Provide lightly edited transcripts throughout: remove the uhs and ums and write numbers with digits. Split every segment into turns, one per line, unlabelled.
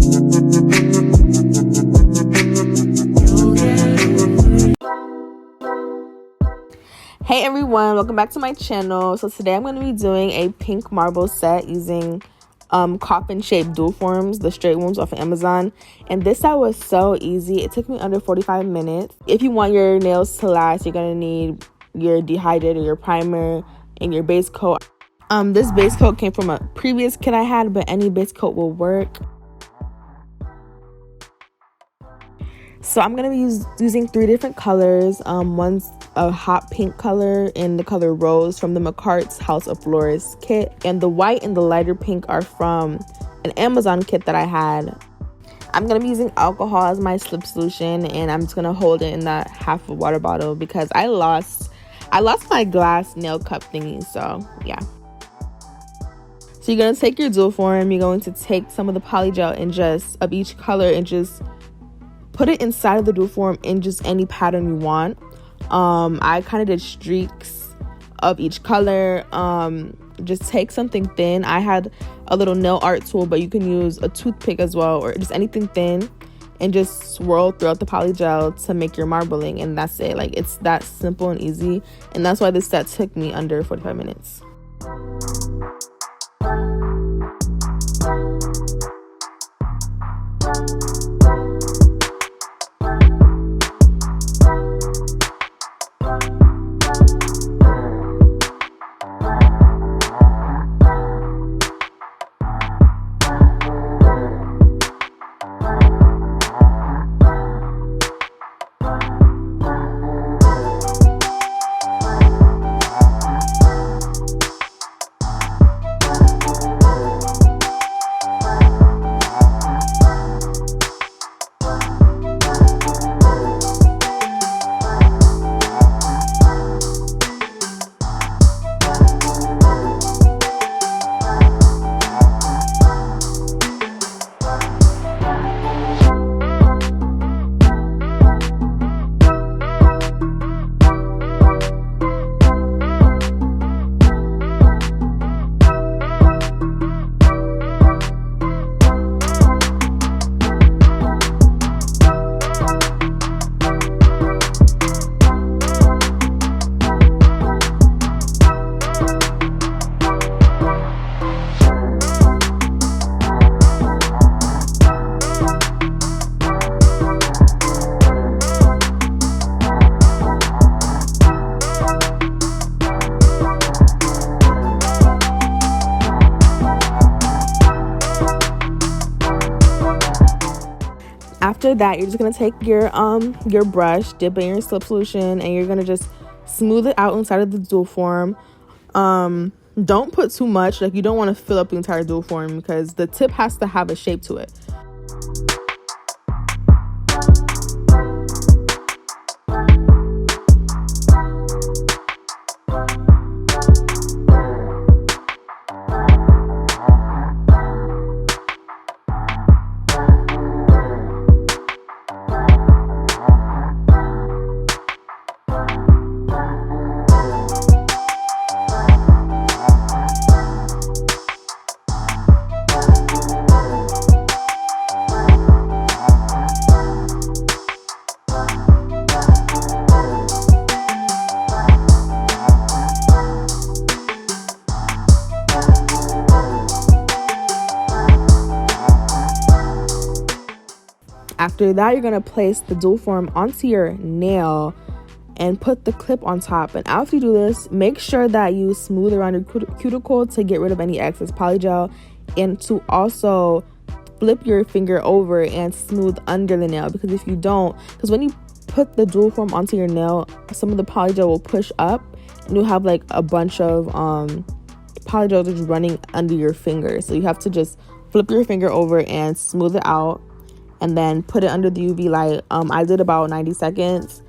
Hey everyone, welcome back to my channel. So today I'm going to be doing a pink marble set using coffin shaped dual forms, the straight ones off of Amazon. And this set was so easy. It took me under 45 minutes. If you want your nails to last, you're going to need your dehydrator, your primer, and your base coat. This base coat came from a previous kit I had, but any base coat will work. So I'm going to be using 3 different colors. One's a hot pink color in the color Rose from the Makartt's House of Florists kit. And the white and the lighter pink are from an Amazon kit that I had. I'm going to be using alcohol as my slip solution, and I'm just going to hold it in that half a water bottle because I lost my glass nail cup thingy, so yeah. So you're going to take your dual form, you're going to take some of the polygel and just of each color and just put it inside of the dual form in just any pattern you want. I kind of did streaks of each color. Just take something thin. I had a little nail art tool, but you can use a toothpick as well, or just anything thin, and just swirl throughout the polygel to make your marbling, and that's it. Like, it's that simple and easy, and that's why this set took me under 45 minutes. After that, you're just gonna take your brush, dip it in your slip solution, and you're gonna just smooth it out inside of the dual form. Don't put too much, like you don't want to fill up the entire dual form because the tip has to have a shape to it. After that, you're going to place the dual form onto your nail and put the clip on top. And after you do this, make sure that you smooth around your cuticle to get rid of any excess polygel, and to also flip your finger over and smooth under the nail, because if you don't, because when you put the dual form onto your nail, some of the polygel will push up and you'll have like a bunch of polygel just running under your finger. So you have to just flip your finger over and smooth it out, and then put it under the UV light. I did about 90 seconds.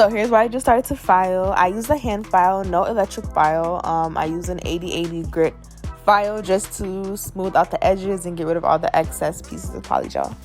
So here's where I just started to file. I use a hand file, no electric file. I use an 80/80 grit file just to smooth out the edges and get rid of all the excess pieces of polygel.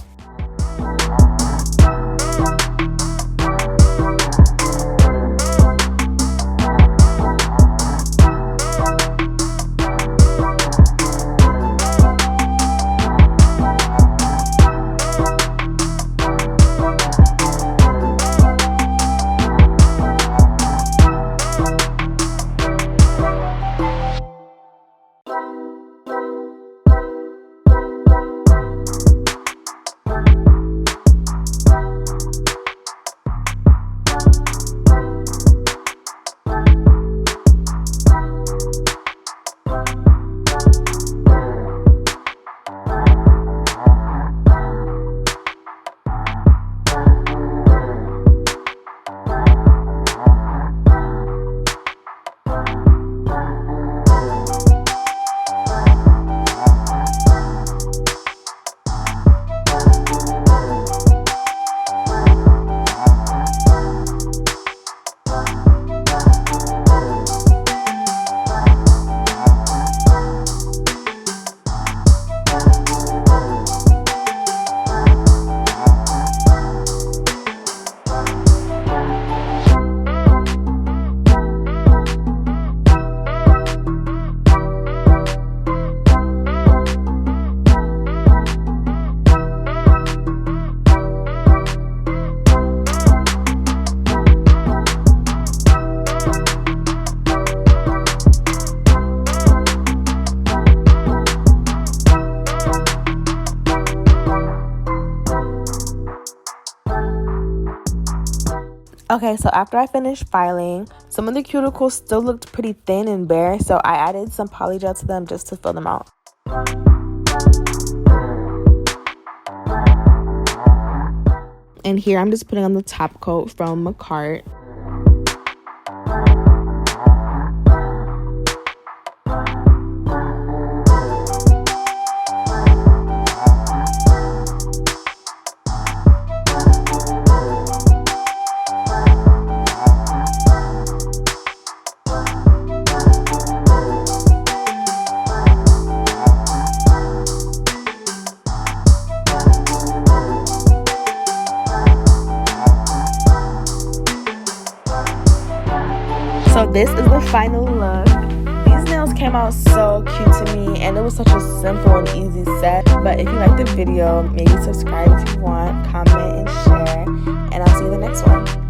Okay, so after I finished filing, some of the cuticles still looked pretty thin and bare, so I added some polygel to them just to fill them out. And here I'm just putting on the top coat from Makartt. So this is the final look. These nails came out so cute to me, and it was such a simple and easy set. But if you like the video, maybe subscribe if you want, comment and share, and I'll see you in the next one.